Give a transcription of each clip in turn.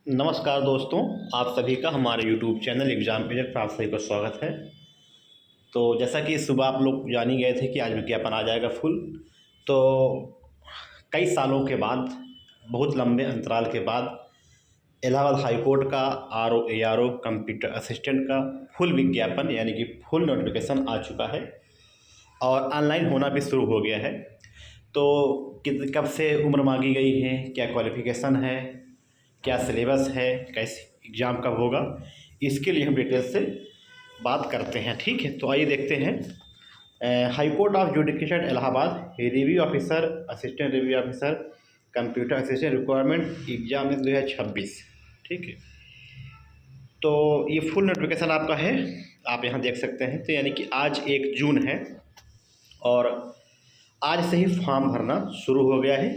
नमस्कार दोस्तों, आप सभी का हमारे YouTube चैनल एग्ज़ाम एजेंट पर आप सभी का स्वागत है। तो जैसा कि सुबह आप लोग जान ही गए थे कि आज विज्ञापन आ जाएगा फुल। तो कई सालों के बाद, बहुत लंबे अंतराल के बाद इलाहाबाद हाई कोर्ट का RO ARO कंप्यूटर असिस्टेंट का फुल विज्ञापन यानी कि फुल नोटिफिकेशन आ चुका है और ऑनलाइन होना भी शुरू हो गया है। तो कब से उम्र मांगी गई है, क्या क्वालिफ़िकेशन है, क्या सिलेबस है, कैसे एग्ज़ाम कब होगा, इसके लिए हम डिटेल से बात करते हैं। ठीक है, तो आइए देखते हैं। High court of judicial Allahabad review officer, assistant review officer, computer assistant requirement exam 2026। ठीक है, तो ये फुल नोटिफिकेशन आपका है, आप यहाँ देख सकते हैं। तो यानी कि आज 1 जून है और आज से ही फॉर्म भरना शुरू हो गया है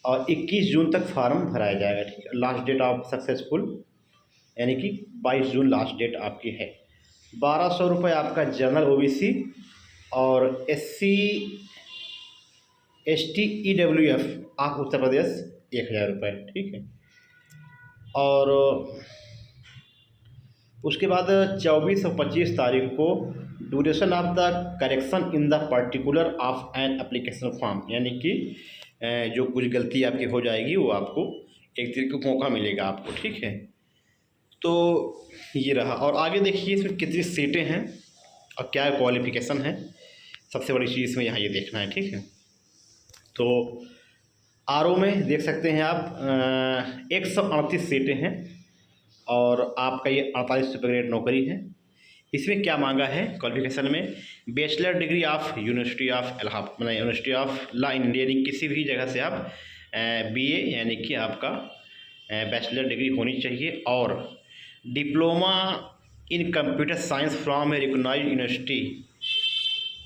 और 21 जून तक फार्म भराया जाएगा। ठीक है, लास्ट डेट ऑफ सक्सेसफुल यानी कि 22 जून लास्ट डेट आपकी है। 1200 रुपये आपका जनरल OBC और SC ST EWF आप उत्तर प्रदेश 1000 रुपये। ठीक है, और उसके बाद 24 और 25 तारीख को duration of the correction in the particular of an application form, यानी कि जो कुछ गलती आपकी हो जाएगी वो आपको एक तरीके का मौका मिलेगा आपको। ठीक है, तो ये रहा। और आगे देखिए इसमें कितनी सीटें हैं और क्या क्वालिफ़िकेशन है, सबसे बड़ी चीज़ इसमें यहाँ ये देखना है। ठीक है, तो RO में देख सकते हैं आप 138 सीटें हैं और आपका ये 48 सुपर ग्रेड नौकरी है। इसमें क्या मांगा है क्वालिफिकेशन में? Bachelor degree of university of Allahabad, मतलब university of law in India, यानी किसी भी जगह से आप BA यानी कि आपका बैचलर डिग्री होनी चाहिए और diploma in computer science from a recognized university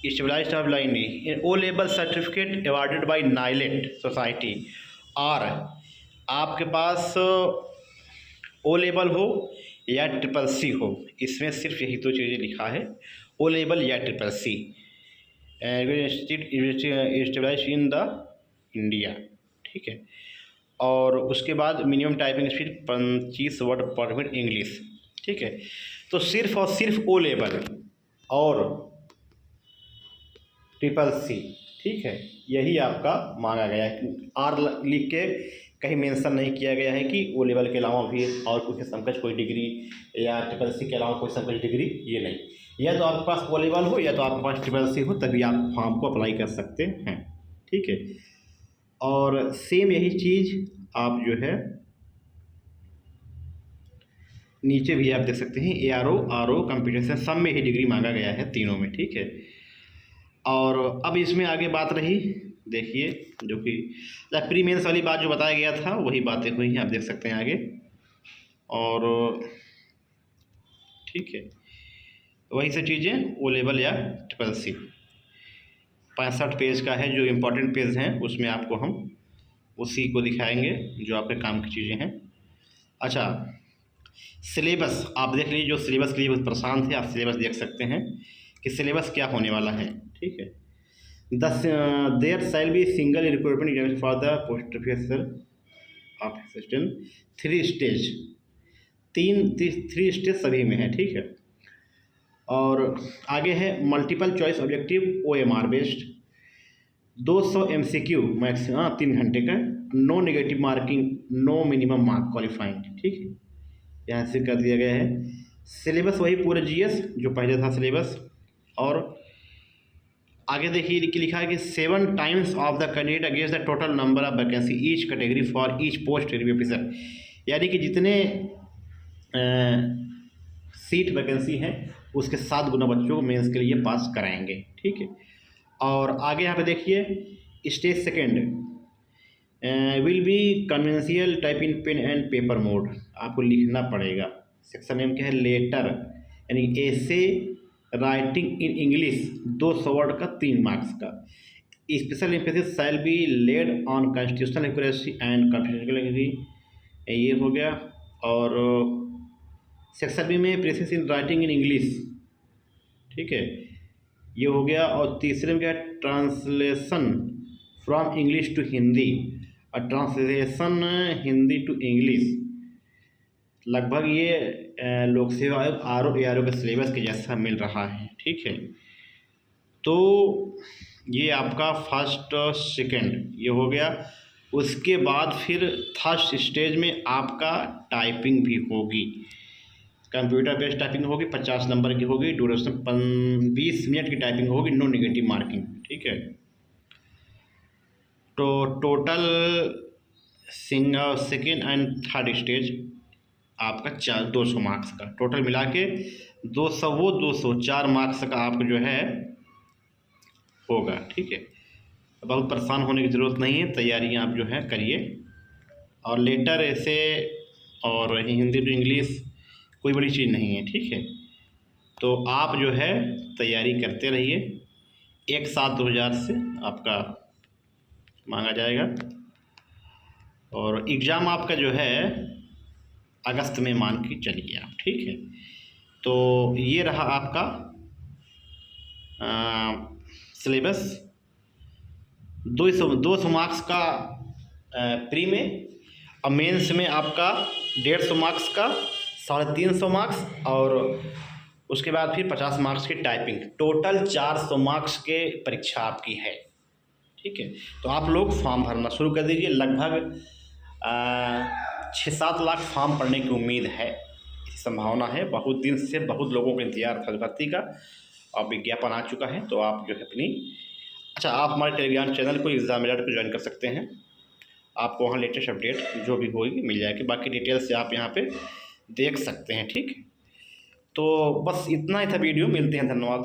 stabilized of law in India, O level certificate awarded by NIELIT society, और आपके पास O लेवल हो या CCC हो। इसमें सिर्फ यही दो चीज़ें लिखा है, O लेवल या CCC, stabilized in the India. ठीक है, और उसके बाद minimum typing speed 25 word per minute English. ठीक है, तो सिर्फ और सिर्फ O लेवल और CCC। ठीक है, यही आपका मांगा गया है। R लिख के कहीं मेंशन नहीं किया गया है कि O लेवल के अलावा भी और कुछ समकक्ष कोई डिग्री या CCC के अलावा कोई समकक्ष डिग्री, ये नहीं। या तो आपके पास O लेवल हो या तो आपके पास CCC हो, तभी आप फॉर्म को अप्लाई कर सकते हैं। ठीक है, और सेम यही चीज़ आप जो है नीचे भी आप देख सकते हैं, ARO RO कंप्यूटर से सब में ही डिग्री मांगा गया है, तीनों में। ठीक है, और अब इसमें आगे बात रही, देखिए जो कि प्री मेंस वाली बात जो बताया गया था वही बातें हुई हैं, आप देख सकते हैं आगे। और ठीक है, वही सब चीज़ें O लेवल या CCC 65 पेज का है, जो इम्पोर्टेंट पेज हैं उसमें आपको हम उसी को दिखाएंगे जो आपके काम की चीज़ें हैं। अच्छा, सिलेबस आप देख लीजिए, जो सिलेबस के लिए बहुत परेशान थे, आप सिलेबस देख सकते हैं कि सिलेबस क्या होने वाला है। ठीक है, there shall be single recruitment exam for the post professor of assistant 3 stage, 3 stage सभी में है। ठीक है, और आगे है multiple choice objective OMR based, 200 MCQ maximum 3 घंटे का, no negative marking, no minimum mark qualifying. ठीक है, यहाँ से कर दिया गया है। सिलेबस वही पूरे GS जो पहले था सिलेबस। और आगे देखिए लिखा है कि 7 times of the candidate against the total number of vacancy each category for each post review officer, यानी कि जितने सीट वैकेंसी हैं उसके 7 गुना बच्चों को मेंस के लिए पास कराएंगे। ठीक है, और आगे यहाँ पे देखिए stage second will be conventional type in pen and paper mode, आपको लिखना पड़ेगा। सेक्शन नेम क्या है? लेटर, यानी ऐसे राइटिंग इन इंग्लिश 200 वर्ड का 3 मार्क्स का। Special emphasis shall be laid on constitutional accuracy and constitutional, ये हो गया। और सेक्शन बी में precious in writing in English. ठीक है, ये हो गया। और तीसरे में क्या है? Translation from English to Hindi और ट्रांसलेशन हिंदी टू इंग्लिश। लगभग ये लोक सेवा आयोग RO ARO के सिलेबस के जैसा मिल रहा है, ठीक है। तो ये आपका फर्स्ट सेकंड ये हो गया। उसके बाद फिर थर्ड स्टेज में आपका टाइपिंग भी होगी, कंप्यूटर बेस्ड टाइपिंग होगी, 50 नंबर की होगी, ड्यूरेशन 20 मिनट की टाइपिंग होगी, नो नेगेटिव मार्किंग, ठीक है। तो total second and third stage आपका 200 मार्क्स का टोटल मिला के 204 मार्क्स का आपको जो है होगा, ठीक है। बहुत परेशान होने की ज़रूरत नहीं है, तैयारियां आप जो है करिए। और लेटर ऐसे और हिंदी टू इंग्लिश कोई बड़ी चीज़ नहीं है, ठीक है। तो आप जो है तैयारी करते रहिए, 1/7/2000 से आपका मांगा जाएगा और एग्ज़ाम आपका जो है अगस्त में मान के चलिए आप, ठीक है। तो ये रहा आपका सिलेबस। 200 मार्क्स का प्री में और मेंस में आपका 150 मार्क्स का, 350 मार्क्स और उसके बाद फिर 50 मार्क्स की टाइपिंग, टोटल 400 मार्क्स के परीक्षा आपकी है, ठीक है। तो आप लोग फॉर्म भरना शुरू कर दीजिए। लगभग 6-7 लाख फॉर्म पड़ने की उम्मीद है, संभावना है। बहुत दिन से बहुत लोगों को इंतजार था भर्ती का, और विज्ञापन आ चुका है। तो आप जो है अपनी आप हमारे टेलीग्राम चैनल को एग्ज़ाम अलर्ट को ज्वाइन कर सकते हैं, आपको वहाँ लेटेस्ट अपडेट जो भी होगी मिल जाएगी। बाकी डिटेल्स से आप यहाँ पे देख सकते हैं, ठीक है। तो बस इतना ही था वीडियो, मिलते हैं, धन्यवाद।